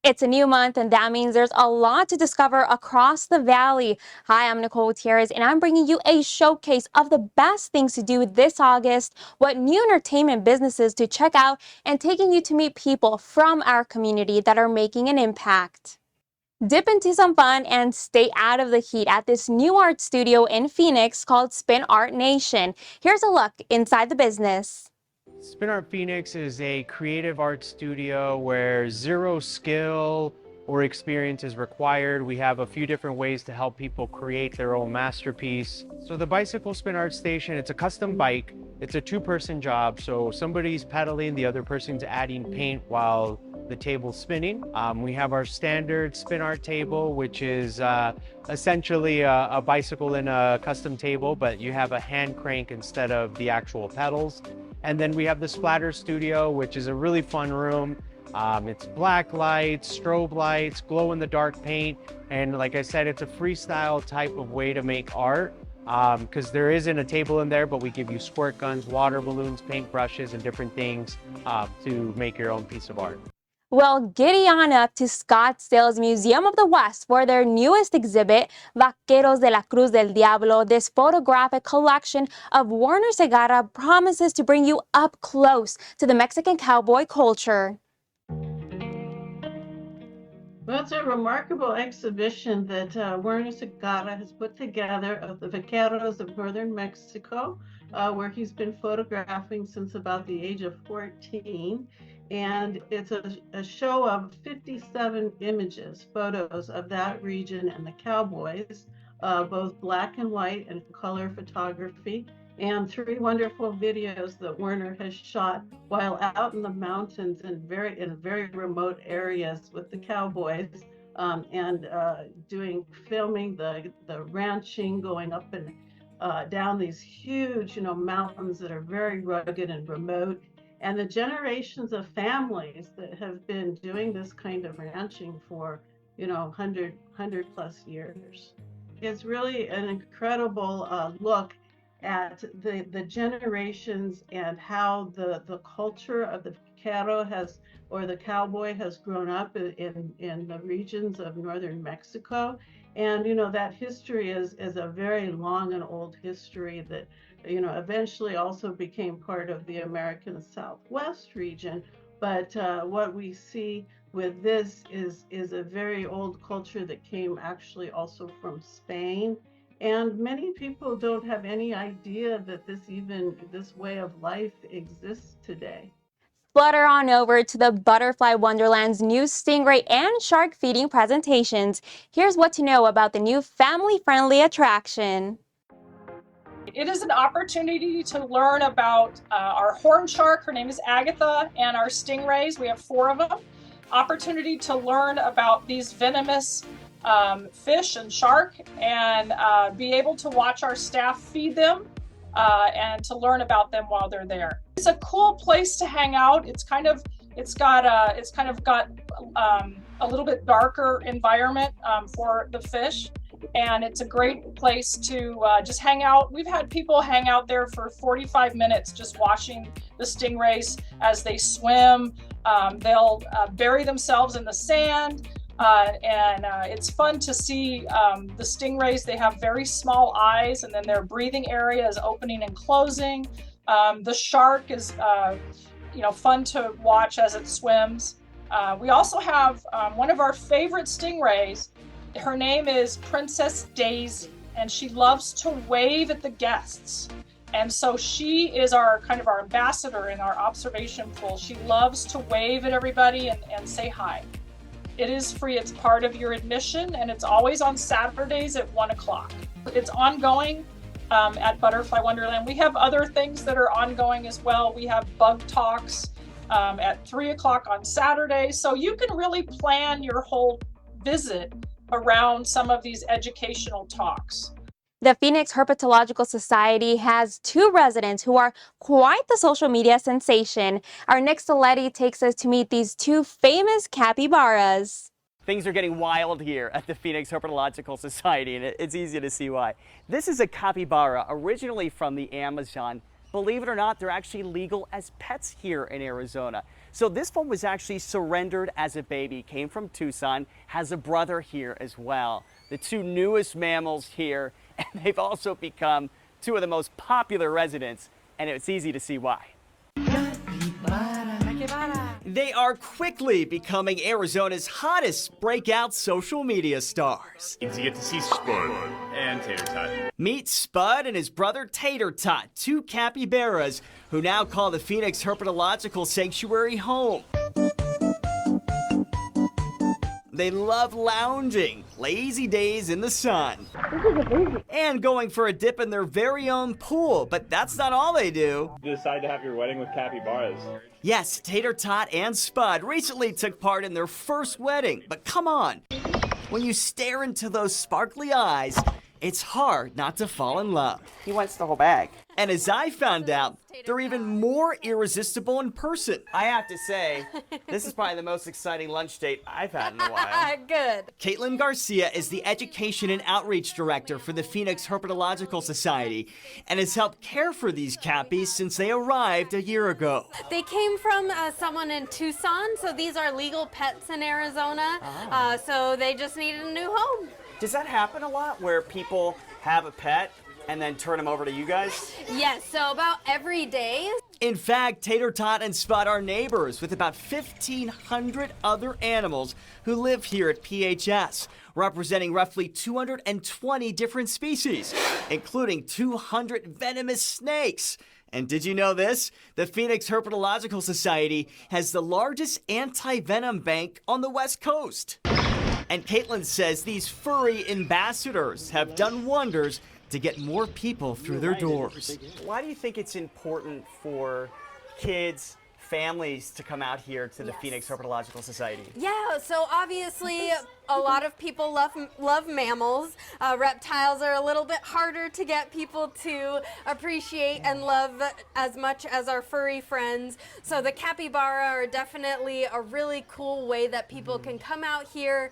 It's a new month, and that means there's a lot to discover across the valley. Hi, I'm Nicole Gutierrez, and I'm bringing you a showcase of the best things to do this August, what new entertainment businesses to check out, and taking you to meet people from our community that are making an impact. Dip into some fun and stay out of the heat at this new art studio in Phoenix called Spin Art Nation. Here's a look inside the business. Spin Art Phoenix is a creative art studio where zero skill or experience is required. We have a few different ways to help people create their own masterpiece. So the Bicycle Spin Art Station, it's a custom bike. It's a two-person job. So somebody's pedaling, the other person's adding paint while the table's spinning. We have our standard spin art table, which is essentially a bicycle in a custom table, but you have a hand crank instead of the actual pedals. And then we have the Splatter Studio, which is a really fun room. It's black lights, strobe lights, glow-in-the-dark paint, and like I said, it's a freestyle type of way to make art because there isn't a table in there, but we give you squirt guns, water balloons, paint brushes, and different things to make your own piece of art. Well, giddy on up to Scottsdale's Museum of the West for their newest exhibit, Vaqueros de la Cruz del Diablo. This photographic collection of Werner Segarra promises to bring you up close to the Mexican cowboy culture. Well, it's a remarkable exhibition that Werner Segarra has put together of the vaqueros of northern Mexico, where he's been photographing since about the age of 14. And it's a show of 57 images, photos of that region and the cowboys, both black and white and color photography, and 3 wonderful videos that Werner has shot while out in the mountains in very remote areas with the cowboys, and filming the ranching, going up and down these huge mountains that are very rugged and remote, and the generations of families that have been doing this kind of ranching for 100 plus years. It's really an incredible look at the generations and how the culture of the vaquero or the cowboy has grown up in the regions of northern Mexico. And that history is a very long and old history that eventually also became part of the American Southwest region. But what we see with this is a very old culture that came actually also from Spain. And many people don't have any idea that this way of life exists today. Flutter on over to the Butterfly Wonderland's new stingray and shark feeding presentations. Here's what to know about the new family-friendly attraction. It is an opportunity to learn about our horn shark, her name is Agatha, and our stingrays, we have 4 of them. Opportunity to learn about these venomous fish and shark, and be able to watch our staff feed them and to learn about them while they're there. It's a cool place to hang out. It's kind of got a little bit darker environment for the fish, and it's a great place to just hang out. We've had people hang out there for 45 minutes just watching the stingrays as they swim. They'll bury themselves in the sand, and it's fun to see the stingrays. They have very small eyes, and then their breathing area is opening and closing. The shark is fun to watch as it swims. We also have one of our favorite stingrays. Her name is Princess Daisy, and she loves to wave at the guests. And so she is our ambassador in our observation pool. She loves to wave at everybody and say hi. It is free. It's part of your admission, and it's always on Saturdays at 1 o'clock. It's ongoing at Butterfly Wonderland. We have other things that are ongoing as well. We have bug talks at 3 o'clock on Saturday. So you can really plan your whole visit around some of these educational talks. The Phoenix Herpetological Society has 2 residents who are quite the social media sensation. Our Nick Soletti takes us to meet these 2 famous capybaras. Things are getting wild here at the Phoenix Herpetological Society, and it's easy to see why. This is a capybara originally from the Amazon. Believe it or not, they're actually legal as pets here in Arizona. So this one was actually surrendered as a baby, came from Tucson, has a brother here as well. The two newest mammals here, and they've also become two of the most popular residents, and it's easy to see why. They are quickly becoming Arizona's hottest breakout social media stars. You get to see Spud and Tater Tot. Meet Spud and his brother Tater Tot, two capybaras who now call the Phoenix Herpetological Sanctuary home. They love lounging, lazy days in the sun, and going for a dip in their very own pool. But that's not all they do. You decide to have your wedding with capybaras. Yes, Tater Tot and Spud recently took part in their first wedding. But come on, when you stare into those sparkly eyes, it's hard not to fall in love. He wants the whole bag. And as I found out, they're even more irresistible in person. I have to say, this is probably the most exciting lunch date I've had in a while. Good. Caitlin Garcia is the Education and Outreach Director for the Phoenix Herpetological Society and has helped care for these cappies since they arrived a year ago. They came from someone in Tucson, so these are legal pets in Arizona, so they just needed a new home. Does that happen a lot where people have a pet and then turn them over to you guys? Yes, so about every day. In fact, Tater Tot and Spud are neighbors with about 1,500 other animals who live here at PHS, representing roughly 220 different species, including 200 venomous snakes. And did you know this? The Phoenix Herpetological Society has the largest anti-venom bank on the West Coast. And Caitlin says these furry ambassadors have done wonders to get more people through their doors. Why do you think it's important for kids, families to come out here to the Phoenix Herpetological Society? Yeah, so obviously a lot of people love mammals. Reptiles are a little bit harder to get people to appreciate and love as much as our furry friends. So the capybara are definitely a really cool way that people can come out here,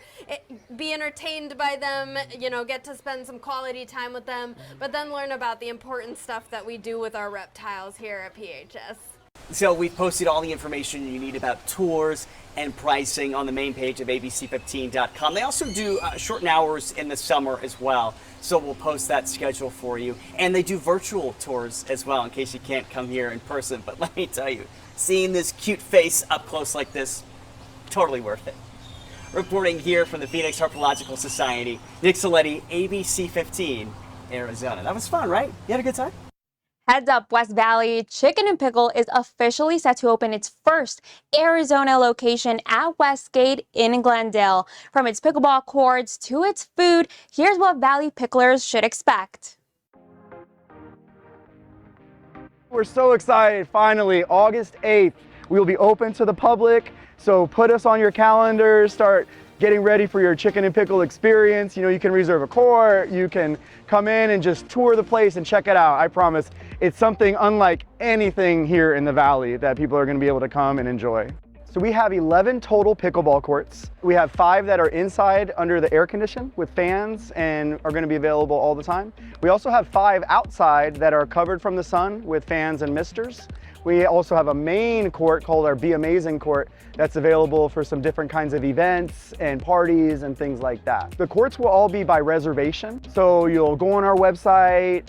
be entertained by them, you know, get to spend some quality time with them, but then learn about the important stuff that we do with our reptiles here at PHS. So we've posted all the information you need about tours and pricing on the main page of ABC15.com. They also do shortened hours in the summer as well, so we'll post that schedule for you. And they do virtual tours as well in case you can't come here in person. But let me tell you, seeing this cute face up close like this, totally worth it. Reporting here from the Phoenix Herpetological Society, Nick Soletti, ABC15 Arizona. That was fun, right? You had a good time? Heads up, West Valley Chicken and Pickle is officially set to open its first Arizona location at Westgate in Glendale. From its pickleball courts to its food, here's what Valley Picklers should expect. We're so excited. Finally, August 8th, we will be open to the public. So put us on your calendars, start getting ready for your chicken and pickle experience. You know, you can reserve a court, you can come in and just tour the place and check it out. I promise it's something unlike anything here in the Valley that people are going to be able to come and enjoy. So we have 11 total pickleball courts. We have 5 that are inside under the air condition with fans and are going to be available all the time. We also have 5 outside that are covered from the sun with fans and misters. We also have a main court called our Be Amazing court that's available for some different kinds of events and parties and things like that. The courts will all be by reservation. So you'll go on our website,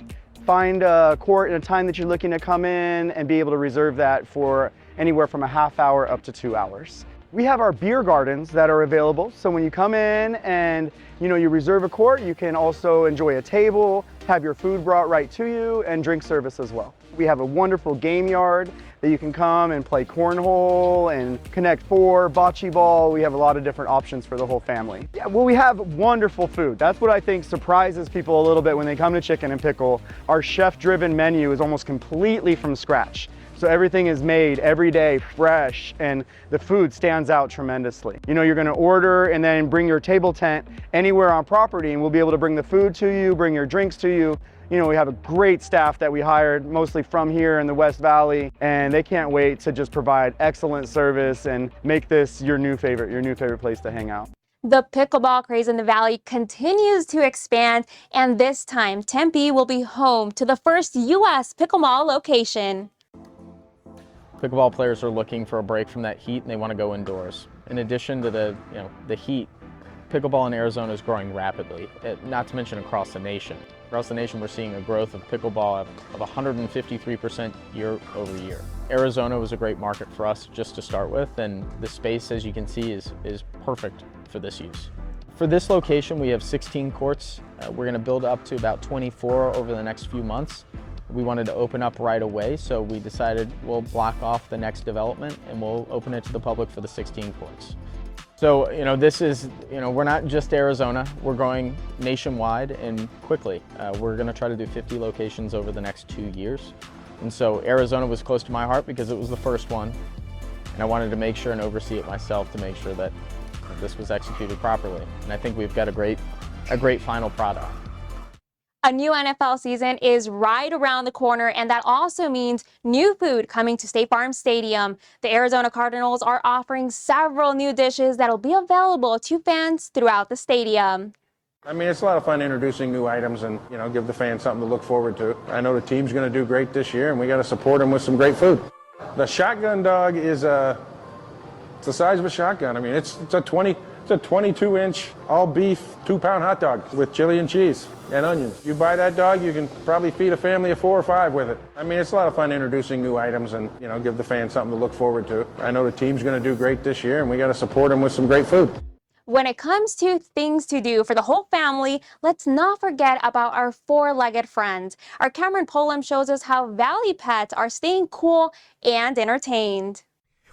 find a court and a time that you're looking to come in and be able to reserve that for anywhere from a half hour up to 2 hours. We have our beer gardens that are available. So when you come in and you reserve a court, you can also enjoy a table, have your food brought right to you, and drink service as well. We have a wonderful game yard that you can come and play cornhole and Connect Four, bocce ball. We have a lot of different options for the whole family. Yeah, well, we have wonderful food. That's what I think surprises people a little bit when they come to Chicken and Pickle. Our chef-driven menu is almost completely from scratch. So everything is made every day fresh and the food stands out tremendously. You're gonna order and then bring your table tent anywhere on property and we'll be able to bring the food to you, bring your drinks to you. We have a great staff that we hired mostly from here in the West Valley and they can't wait to just provide excellent service and make this your new favorite place to hang out. The pickleball craze in the Valley continues to expand, and this time Tempe will be home to the first U.S. pickleball location. Pickleball players are looking for a break from that heat and they want to go indoors. In addition to the heat, pickleball in Arizona is growing rapidly, not to mention across the nation. Across the nation, we're seeing a growth of pickleball of 153% year over year. Arizona was a great market for us just to start with, and the space, as you can see, is perfect for this use. For this location, we have 16 courts. We're going to build up to about 24 over the next few months. We wanted to open up right away, so we decided we'll block off the next development and we'll open it to the public for the 16 courts. So, this is, we're not just Arizona, we're going nationwide and quickly. We're going to try to do 50 locations over the next 2 years. And so Arizona was close to my heart because it was the first one. And I wanted to make sure and oversee it myself to make sure that this was executed properly. And I think we've got a great final product. A new NFL season is right around the corner, and that also means new food coming to State Farm Stadium. The Arizona Cardinals are offering several new dishes that'll be available to fans throughout the stadium. I mean, it's a lot of fun introducing new items and, give the fans something to look forward to. I know the team's going to do great this year, and we got to support them with some great food. The shotgun dog is it's the size of a shotgun. I mean, it's a 22-inch all-beef 2-pound hot dog with chili and cheese and onions. You buy that dog, you can probably feed a family of 4 or 5 with it. I mean, it's a lot of fun introducing new items and, give the fans something to look forward to. I know the team's going to do great this year, and we got to support them with some great food. When it comes to things to do for the whole family, let's not forget about our 4-legged friends. Our Cameron Polam shows us how Valley pets are staying cool and entertained.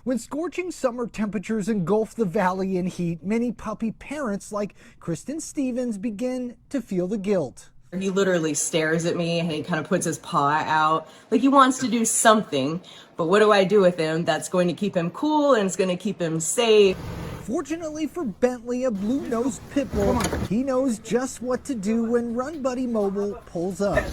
When scorching summer temperatures engulf the valley in heat, many puppy parents like Kristen Stevens begin to feel the guilt. He literally stares at me and he kind of puts his paw out like he wants to do something. But what do I do with him that's going to keep him cool and it's going to keep him safe? Fortunately for Bentley, a blue-nosed pit bull, he knows just what to do when Run Buddy Mobile pulls up.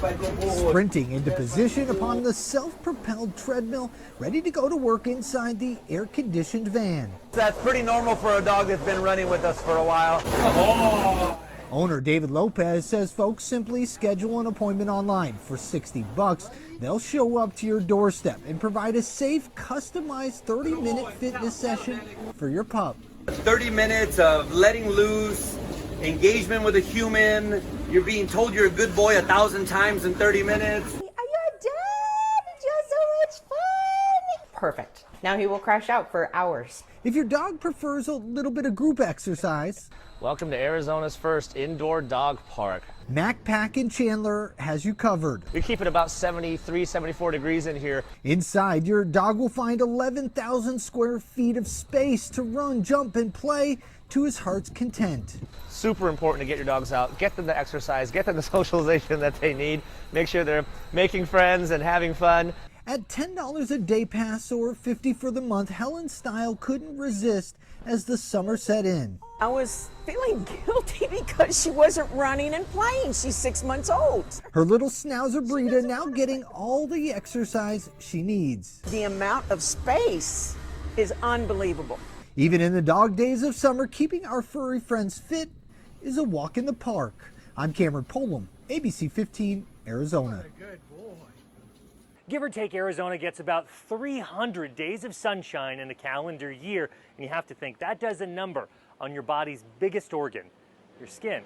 Sprinting into position upon the self-propelled treadmill, ready to go to work inside the air-conditioned van. That's pretty normal for a dog that's been running with us for a while. Owner David Lopez says folks simply schedule an appointment online. For $60, they'll show up to your doorstep and provide a safe, customized 30-minute fitness session for your pup. 30 minutes of letting loose, engagement with a human. You're being told you're a good boy 1,000 times in 30 minutes. Are you done? You had so much fun. Perfect. Now he will crash out for hours. If your dog prefers a little bit of group exercise, welcome to Arizona's first indoor dog park. MacPack in Chandler has you covered. We keep it about 73, 74 degrees in here. Inside, your dog will find 11,000 square feet of space to run, jump, and play to his heart's content. Super important to get your dogs out, get them the exercise, get them the socialization that they need, make sure they're making friends and having fun. At $10 a day pass or $50 for the month, Helen Style couldn't resist as the summer set in. I was feeling guilty because she wasn't running and playing. She's 6 months old. Her little schnauzer Brita now getting all the exercise she needs. The amount of space is unbelievable. Even in the dog days of summer, keeping our furry friends fit is a walk in the park. I'm Cameron Polam, ABC15 Arizona. Give or take, Arizona gets about 300 days of sunshine in a calendar year, and you have to think that does a number on your body's biggest organ, your skin.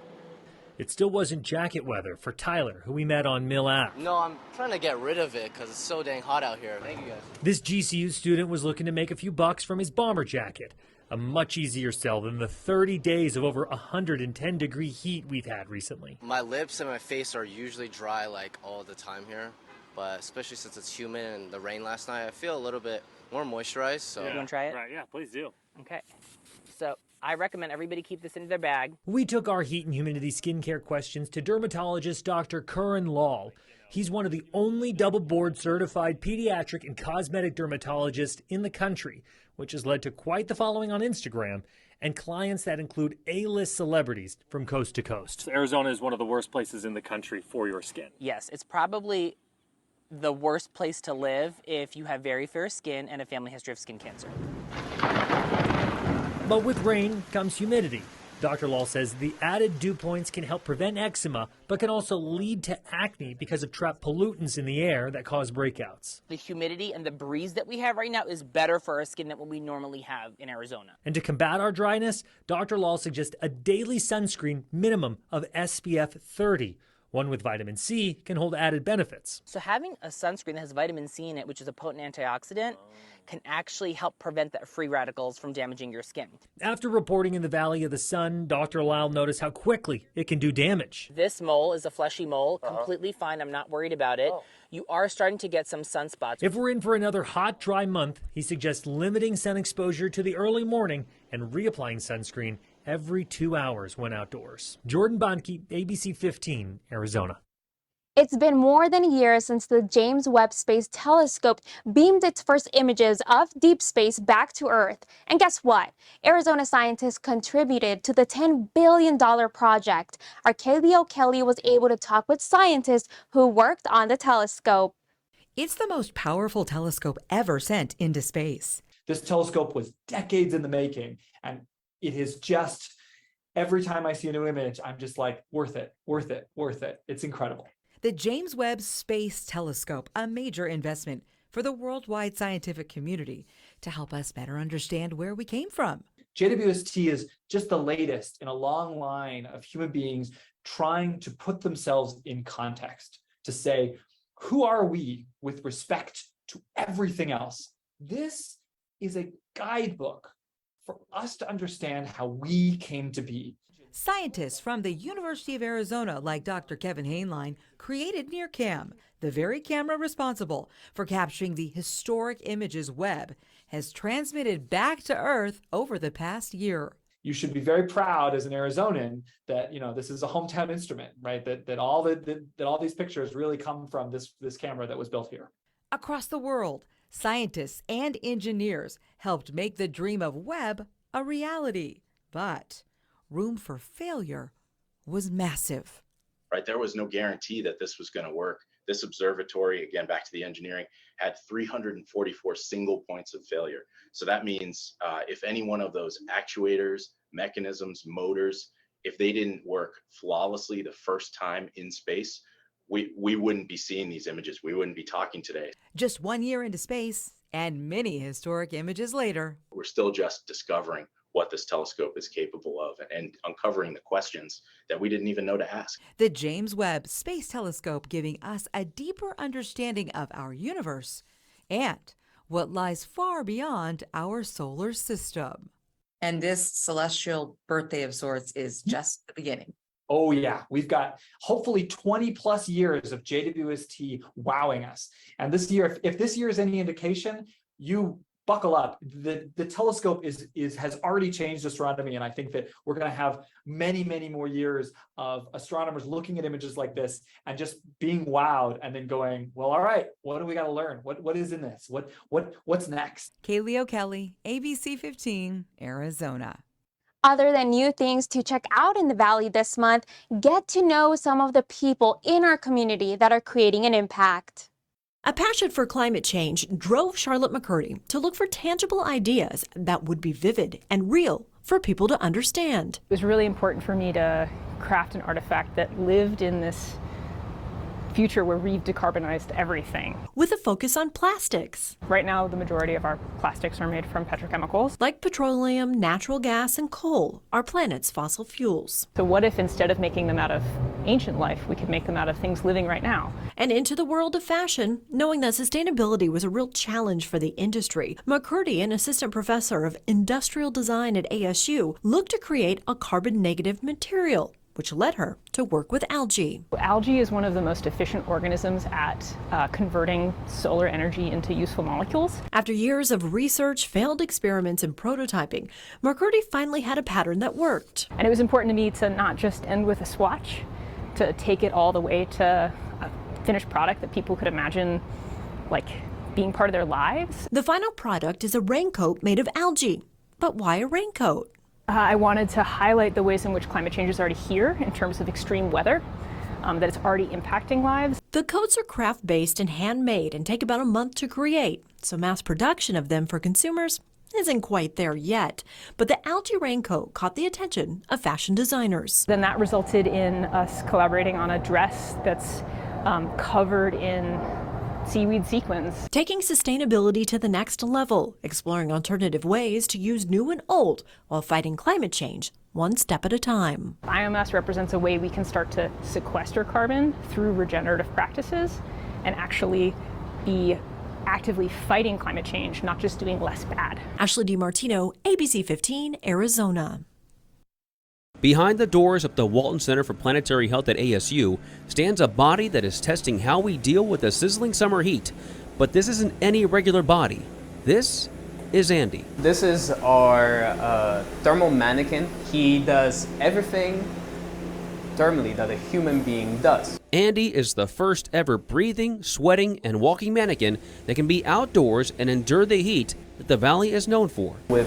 It still wasn't jacket weather for Tyler, who we met on Mill Ave. No, I'm trying to get rid of it because it's so dang hot out here. Thank you guys. This GCU student was looking to make a few bucks from his bomber jacket, a much easier sell than the 30 days of over 110-degree heat we've had recently. My lips and my face are usually dry like all the time here. But especially since it's humid and the rain last night, I feel a little bit more moisturized. So You want to try it? Right, yeah, please do. Okay. So I recommend everybody keep this in their bag. We took our heat and humidity skincare questions to dermatologist Dr. Curran Lal. He's one of the only double board certified pediatric and cosmetic dermatologists in the country, which has led to quite the following on Instagram and clients that include A-list celebrities from coast to coast. Arizona is one of the worst places in the country for your skin. Yes, it's probably the worst place to live if you have very fair skin and a family history of skin cancer. But with rain comes humidity. Dr. Lal says the added dew points can help prevent eczema, but can also lead to acne because of trapped pollutants in the air that cause breakouts. The humidity and the breeze that we have right now is better for our skin than what we normally have in Arizona. And to combat our dryness, Dr. Lal suggests a daily sunscreen minimum of SPF 30. One with vitamin C can hold added benefits. So having a sunscreen that has vitamin C in it, which is a potent antioxidant, can actually help prevent the free radicals from damaging your skin. After reporting in the Valley of the Sun, Dr. Lal noticed how quickly it can do damage. This mole is a fleshy mole, completely fine. I'm not worried about it. You are starting to get some sunspots. If we're in for another hot, dry month, he suggests limiting sun exposure to the early morning and reapplying sunscreen every 2 hours when outdoors. Jordan Bonnke, ABC15, Arizona. It's been more than a year since the James Webb Space Telescope beamed its first images of deep space back to Earth. And guess what? Arizona scientists contributed to the $10 billion project. Our Kaylee Kelly was able to talk with scientists who worked on the telescope. It's the most powerful telescope ever sent into space. This telescope was decades in the making, and it is just, every time I see a new image, I'm just like, worth it, worth it, worth it. It's incredible. The James Webb Space Telescope, a major investment for the worldwide scientific community to help us better understand where we came from. JWST is just the latest in a long line of human beings trying to put themselves in context, to say, who are we with respect to everything else? This is a guidebook for us to understand how we came to be. Scientists from the University of Arizona, like Dr. Kevin Hainline, created NearCam, the very camera responsible for capturing the historic images Webb has transmitted back to Earth over the past year. You should be very proud as an Arizonan that, this is a hometown instrument, right? That all these pictures really come from this camera that was built here. Across the world, scientists and engineers helped make the dream of Webb a reality, but room for failure was massive. Right, there was no guarantee that this was going to work. This observatory, again, back to the engineering, had 344 single points of failure. So that means if any one of those actuators, mechanisms, motors, if they didn't work flawlessly the first time in space, we wouldn't be seeing these images. We wouldn't be talking today. Just 1 year into space and many historic images later, we're still just discovering what this telescope is capable of and uncovering the questions that we didn't even know to ask. The James Webb Space Telescope giving us a deeper understanding of our universe and what lies far beyond our solar system. And this celestial birthday of sorts is just the beginning. Oh yeah, we've got hopefully 20 plus years of JWST wowing us. And this year, if this year is any indication, you buckle up. The telescope has already changed astronomy, and I think that we're going to have many, many more years of astronomers looking at images like this and just being wowed and then going, well, all right, what do we got to learn? What is in this? What's next? Kaylee O'Kelly, ABC15, Arizona. Other than new things to check out in the Valley this month, get to know some of the people in our community that are creating an impact. A passion for climate change drove Charlotte McCurdy to look for tangible ideas that would be vivid and real for people to understand. It was really important for me to craft an artifact that lived in this future where we've decarbonized everything. With a focus on plastics. Right now, the majority of our plastics are made from petrochemicals. Like petroleum, natural gas, and coal, our planet's fossil fuels. So what if instead of making them out of ancient life, we could make them out of things living right now? And into the world of fashion, knowing that sustainability was a real challenge for the industry, McCurdy, an assistant professor of industrial design at ASU, looked to create a carbon-negative material, which led her to work with algae. Algae is one of the most efficient organisms at converting solar energy into useful molecules. After years of research, failed experiments, and prototyping, McCurdy finally had a pattern that worked. And it was important to me to not just end with a swatch, to take it all the way to a finished product that people could imagine like being part of their lives. The final product is a raincoat made of algae. But why a raincoat? I wanted to highlight the ways in which climate change is already here in terms of extreme weather, that it's already impacting lives. The coats are craft-based and handmade and take about a month to create, so mass production of them for consumers isn't quite there yet, but the algae raincoat caught the attention of fashion designers. Then that resulted in us collaborating on a dress that's covered in seaweed sequins. Taking sustainability to the next level, exploring alternative ways to use new and old while fighting climate change one step at a time. Biomass represents a way we can start to sequester carbon through regenerative practices and actually be actively fighting climate change, not just doing less bad. Ashley DiMartino, ABC15 Arizona. Behind the doors of the Walton Center for Planetary Health at ASU stands a body that is testing how we deal with the sizzling summer heat. But this isn't any regular body. This is Andy. This is our thermal mannequin. He does everything thermally that a human being does. Andy is the first ever breathing, sweating, and walking mannequin that can be outdoors and endure the heat that the valley is known for. With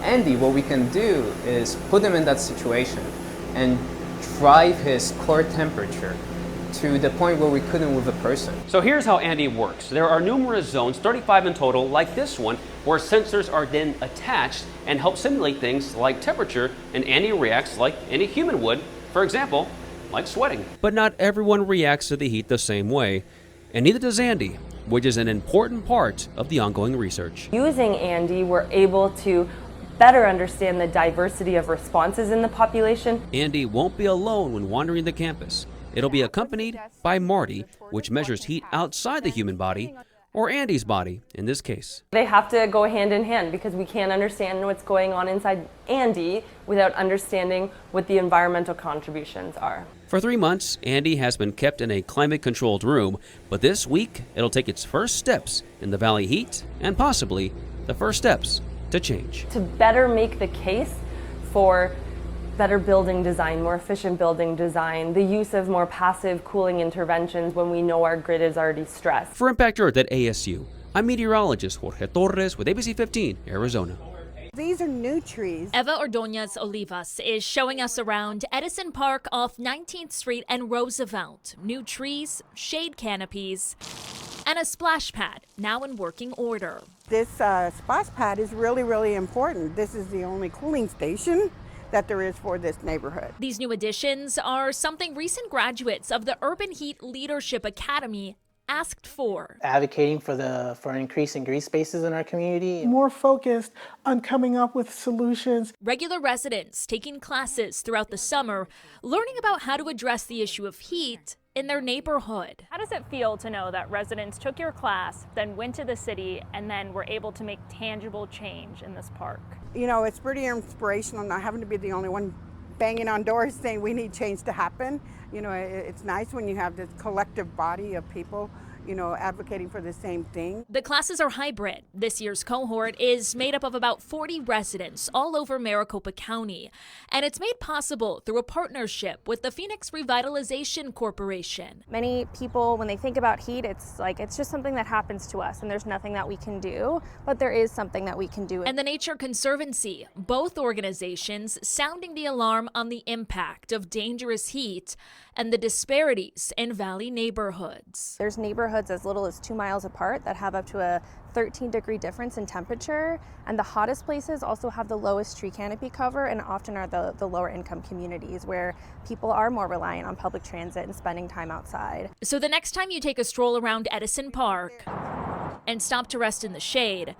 Andy, what we can do is put him in that situation and drive his core temperature to the point where we couldn't with a person. So here's how Andy works. There are numerous zones, 35 in total, like this one, where sensors are then attached and help simulate things like temperature, and Andy reacts like any human would, for example, like sweating. But not everyone reacts to the heat the same way, and neither does Andy, which is an important part of the ongoing research. Using Andy, we're able to better understand the diversity of responses in the population. Andy won't be alone when wandering the campus. It'll be accompanied by Marty, which measures heat outside the human body, or Andy's body in this case. They have to go hand in hand because we can't understand what's going on inside Andy without understanding what the environmental contributions are. For 3 months, Andy has been kept in a climate-controlled room, but this week it'll take its first steps in the valley heat and possibly the first steps to change. To better make the case for better building design, more efficient building design, the use of more passive cooling interventions when we know our grid is already stressed. For Impact Earth at ASU, I'm meteorologist Jorge Torres with ABC15 Arizona. These are new trees. Eva Ordonez Olivas is showing us around Edison Park off 19th Street and Roosevelt. New trees, shade canopies, and a splash pad now in working order. This splash pad is really important. This is the only cooling station that there is for this neighborhood. These new additions are something recent graduates of the Urban Heat Leadership Academy asked for. Advocating for an increase in green spaces in our community. More focused on coming up with solutions. Regular residents taking classes throughout the summer, learning about how to address the issue of heat in their neighborhood. How does it feel to know that residents took your class, then went to the city, and then were able to make tangible change in this park? You know, it's pretty inspirational not having to be the only one banging on doors saying we need change to happen. You know, it's nice when you have this collective body of people, you know, advocating for the same thing. The classes are hybrid. This year's cohort is made up of about 40 residents all over Maricopa County, and it's made possible through a partnership with the Phoenix Revitalization Corporation. Many people, when they think about heat, it's like it's just something that happens to us and there's nothing that we can do, but there is something that we can do. And the Nature Conservancy, both organizations sounding the alarm on the impact of dangerous heat and the disparities in valley neighborhoods. There's neighborhoods as little as 2 miles apart that have up to a 13-degree difference in temperature, and the hottest places also have the lowest tree canopy cover and often are the lower income communities where people are more reliant on public transit and spending time outside. So the next time you take a stroll around Edison Park and stop to rest in the shade,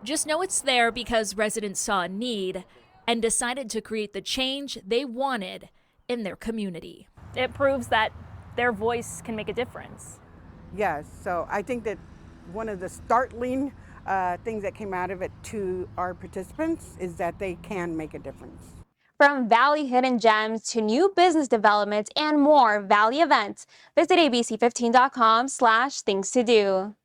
just know it's there because residents saw a need and decided to create the change they wanted in their community. It proves that their voice can make a difference. Yes, so I think that one of the startling things that came out of it to our participants is that they can make a difference. From Valley hidden gems to new business developments and more Valley events, visit abc15.com/things to do.